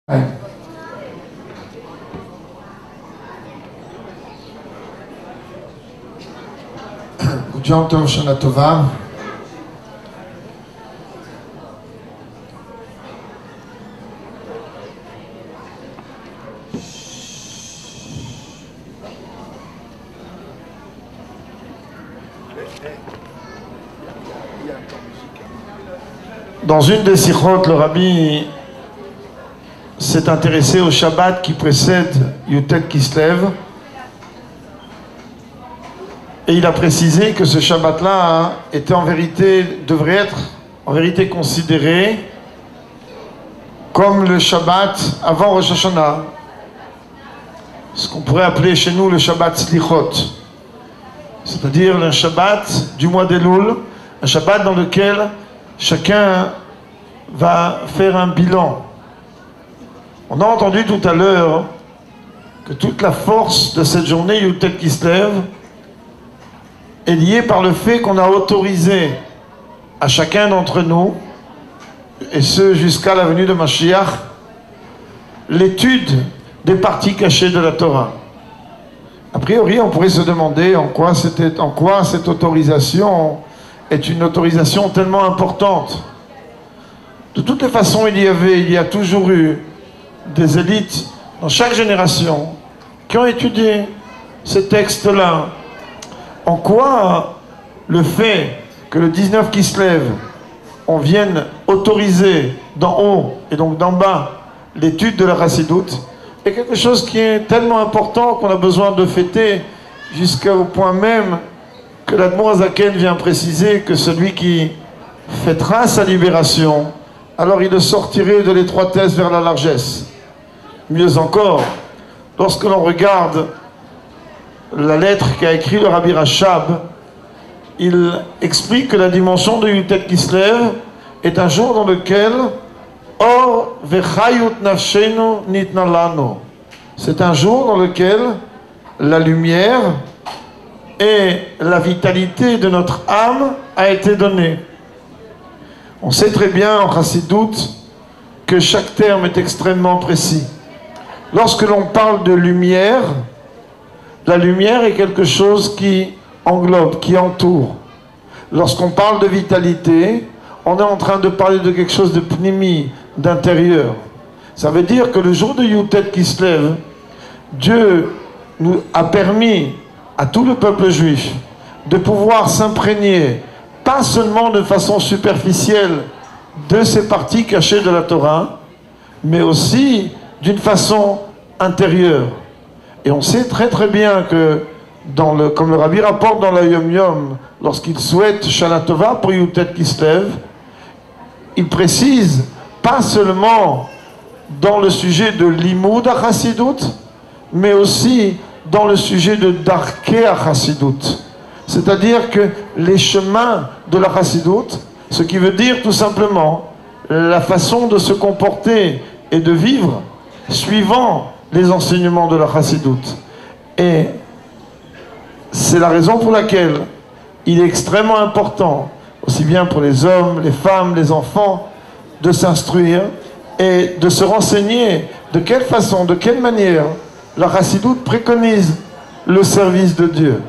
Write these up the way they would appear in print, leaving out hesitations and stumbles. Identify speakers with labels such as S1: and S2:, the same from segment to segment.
S1: Yom Tov, Shana Tova. Dans une des sikhot, le rabbi s'est intéressé au Shabbat qui précède Yutet Kislev. Et il a précisé que ce Shabbat-là devrait être en vérité considéré comme le Shabbat avant Rosh Hashanah. Ce qu'on pourrait appeler chez nous le Shabbat Slichot. C'est-à-dire le Shabbat du mois d'Elul, un Shabbat dans lequel chacun va faire un bilan. On a entendu tout à l'heure que toute la force de cette journée Yutet Kislev est liée par le fait qu'on a autorisé à chacun d'entre nous, et ce jusqu'à la venue de Mashiach, l'étude des parties cachées de la Torah. A priori, on pourrait se demander en quoi cette autorisation est une autorisation tellement importante. De toutes les façons, il y a toujours eu des élites dans chaque génération qui ont étudié ces textes-là. En quoi le fait que le 19 Kislev, on vienne autoriser d'en haut et donc d'en bas l'étude de la Chassidoute est quelque chose qui est tellement important qu'on a besoin de fêter jusqu'au point même que l'Admour Hazaken vient préciser que celui qui fêtera sa libération, alors il le sortirait de l'étroitesse vers la largesse. Mieux encore, lorsque l'on regarde la lettre qu'a écrit le Rabbi Rachab, il explique que la dimension de Yutet Kislev est un jour dans lequel Or vechayut nafshenu nitna lanu. C'est un jour dans lequel la lumière et la vitalité de notre âme a été donnée. On sait très bien en Chassidoute que chaque terme est extrêmement précis. Lorsque l'on parle de lumière, la lumière est quelque chose qui englobe, qui entoure. Lorsqu'on parle de vitalité, on est en train de parler de quelque chose de pnimi, d'intérieur. Ça veut dire que le jour de Yutet Kislev, Dieu nous a permis à tout le peuple juif de pouvoir s'imprégner, pas seulement de façon superficielle, de ces parties cachées de la Torah, mais aussi d'une façon intérieure. Et on sait très très bien que, comme le Rabbi rapporte dans la Yom Yom, lorsqu'il souhaite Shana Tova pour Yutet Kislev, il précise pas seulement dans le sujet de Limoud à Chassidoute, mais aussi dans le sujet de Darkei à Chassidoute. C'est-à-dire que les chemins de la Chassidoute, ce qui veut dire tout simplement la façon de se comporter et de vivre suivant les enseignements de la Chassidoute. Et c'est la raison pour laquelle il est extrêmement important, aussi bien pour les hommes, les femmes, les enfants, de s'instruire et de se renseigner de quelle façon, de quelle manière la Chassidoute préconise le service de Dieu.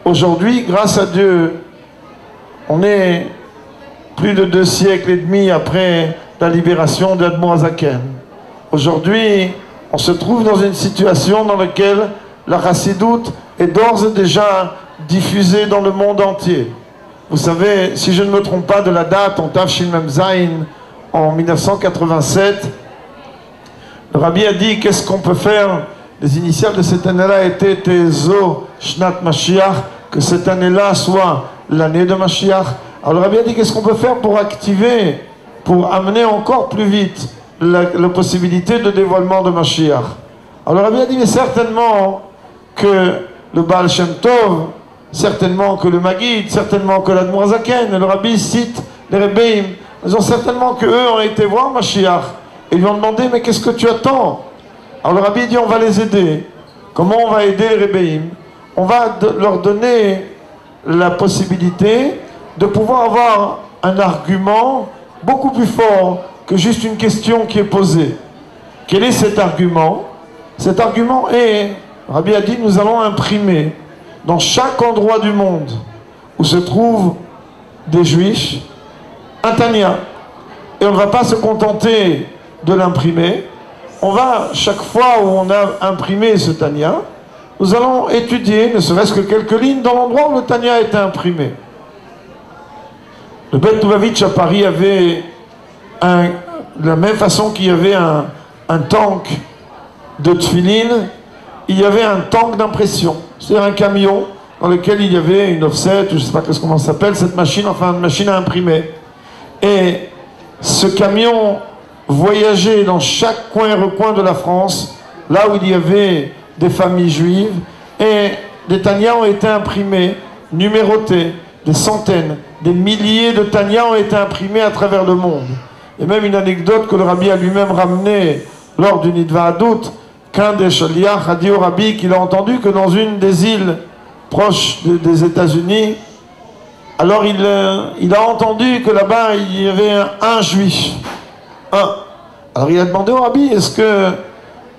S1: Aujourd'hui, grâce à Dieu, on est plus de 2 siècles et demi après la libération d'Admour Hazaken. Aujourd'hui, on se trouve dans une situation dans laquelle la Chassidoute est d'ores et déjà diffusée dans le monde entier. Vous savez, si je ne me trompe pas de la date, en Tafshin Mem Zayin, en 1987, le Rabbi a dit qu'est-ce qu'on peut faire. Les initiales de cette année-là étaient Tezo Shnat Mashiach, que cette année-là soit l'année de Mashiach. Alors le Rabbi a dit qu'est-ce qu'on peut faire pour activer, pour amener encore plus vite la possibilité de dévoilement de Mashiach. Alors le Rabbi a dit mais certainement que le Baal Shem Tov, certainement que le Maggid, certainement que l'Admour Hazaken, et le Rabbi cite les Rebbeim, ils ont certainement qu'eux ont été voir Mashiach et lui ont demandé mais qu'est-ce que tu attends? Alors le Rabbi dit on va les aider. Comment on va aider les Rebbeim? On va leur donner la possibilité de pouvoir avoir un argument beaucoup plus fort que juste une question qui est posée. Quel est cet argument? Cet argument est, Rabbi a dit, nous allons imprimer dans chaque endroit du monde où se trouvent des juifs un Tanya. Et on ne va pas se contenter de l'imprimer. On va, chaque fois où on a imprimé ce Tanya, nous allons étudier, ne serait-ce que quelques lignes, dans l'endroit où le Tanya a été imprimé. Le Beit Lubavitch à Paris avait, de la même façon qu'il y avait un tank de tefilin, il y avait un tank d'impression. C'est-à-dire un camion dans lequel il y avait une offset, ou je ne sais pas comment ça s'appelle, cette machine, enfin une machine à imprimer. Et ce camion voyageait dans chaque coin et recoin de la France, là où il y avait des familles juives, et des Tanya ont été imprimés, numérotés, des centaines, des milliers de Tanya ont été imprimés à travers le monde. Et même une anecdote que le Rabbi a lui-même ramenée lors du Nidva Hadout, qu'un des Shaliach a dit au Rabbi qu'il a entendu que dans une des îles proches des États-Unis, alors il a entendu que là-bas il y avait un juif. Alors il a demandé au Rabbi, est-ce que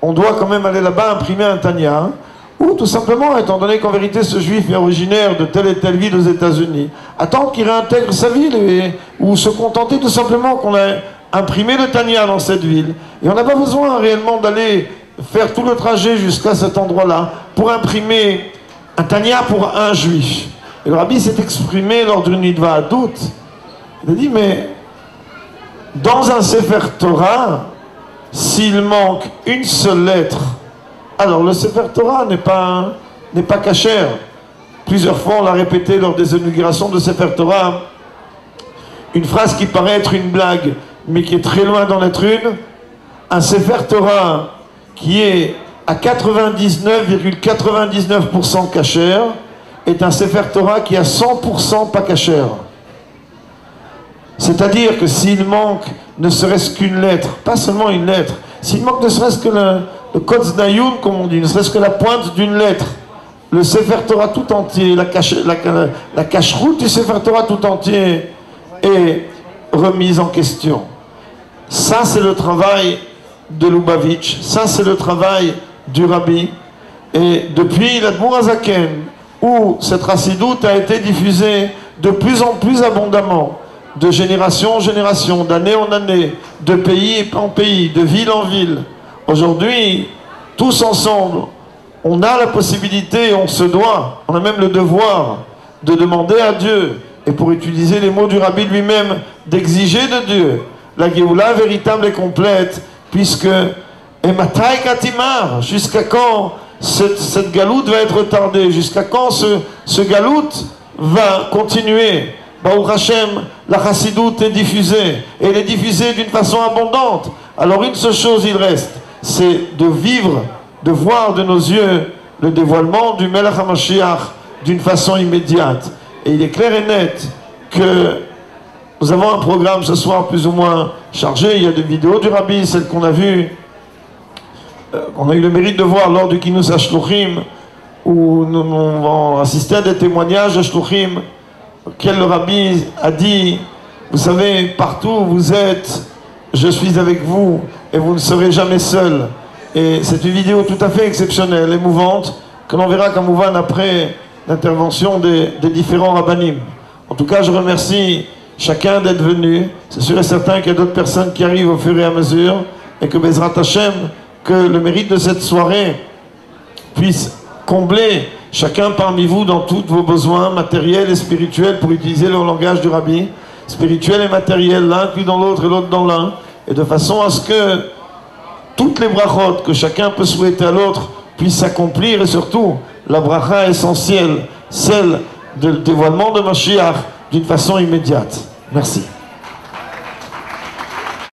S1: on doit quand même aller là-bas imprimer un Tanya, ou tout simplement, étant donné qu'en vérité ce juif est originaire de telle et telle ville aux États-Unis, attendre qu'il réintègre sa ville, ou se contenter tout simplement qu'on ait imprimé le Tanya dans cette ville. Et on n'a pas besoin réellement d'aller faire tout le trajet jusqu'à cet endroit-là pour imprimer un Tanya pour un juif. Et le Rabbi s'est exprimé lors d'une Nidva Hadout. Il a dit, mais dans un Sefer Torah, s'il manque une seule lettre, alors le Sefer Torah n'est pas kasher. Plusieurs fois on l'a répété lors des inaugurations de Sefer Torah, une phrase qui paraît être une blague, mais qui est très loin d'en être une. Un Sefer Torah qui est à 99,99% kasher est un Sefer Torah qui est à 100% pas kasher. C'est-à-dire que s'il manque ne serait-ce qu'une lettre, pas seulement une lettre, s'il manque ne serait-ce que le Kotz Dayun, comme on dit, ne serait-ce que la pointe d'une lettre, le Sefer Torah tout entier, la cacheroute du Sefer Torah tout entier est remise en question. Ça, c'est le travail de Lubavitch, ça, c'est le travail du Rabbi. Et depuis l'Admour HaZaken, où cette chassidoute a été diffusée de plus en plus abondamment, de génération en génération, d'année en année, de pays en pays, de ville en ville. Aujourd'hui, tous ensemble, on a la possibilité, on se doit, on a même le devoir de demander à Dieu, et pour utiliser les mots du Rabbi lui-même, d'exiger de Dieu la Géoula véritable et complète, puisque et Matai Katimar, jusqu'à quand cette galoute va être retardée, jusqu'à quand ce galoute va continuer. Baruch Hashem, la chassidoute est diffusée, et elle est diffusée d'une façon abondante. Alors une seule chose il reste, c'est de vivre, de voir de nos yeux le dévoilement du Melech HaMashiach d'une façon immédiate. Et il est clair et net que nous avons un programme ce soir plus ou moins chargé. Il y a des vidéos du Rabbi, celles qu'on a vues, qu'on a eu le mérite de voir lors du Kinus HaShluchim, où nous avons assisté à des témoignages HaShluchim, auquel le Rabbi a dit, vous savez, partout où vous êtes, je suis avec vous et vous ne serez jamais seul. Et c'est une vidéo tout à fait exceptionnelle, émouvante, que l'on verra comme Mouvan après l'intervention des différents rabbanim. En tout cas, je remercie chacun d'être venu. C'est sûr et certain qu'il y a d'autres personnes qui arrivent au fur et à mesure, et que Bezrat Hashem, que le mérite de cette soirée puisse combler chacun parmi vous dans tous vos besoins matériels et spirituels, pour utiliser le langage du Rabbi, spirituel et matériel, l'un inclus dans l'autre et l'autre dans l'un, et de façon à ce que toutes les brachot que chacun peut souhaiter à l'autre puissent s'accomplir, et surtout la bracha essentielle, celle du dévoilement de Mashiach d'une façon immédiate. Merci.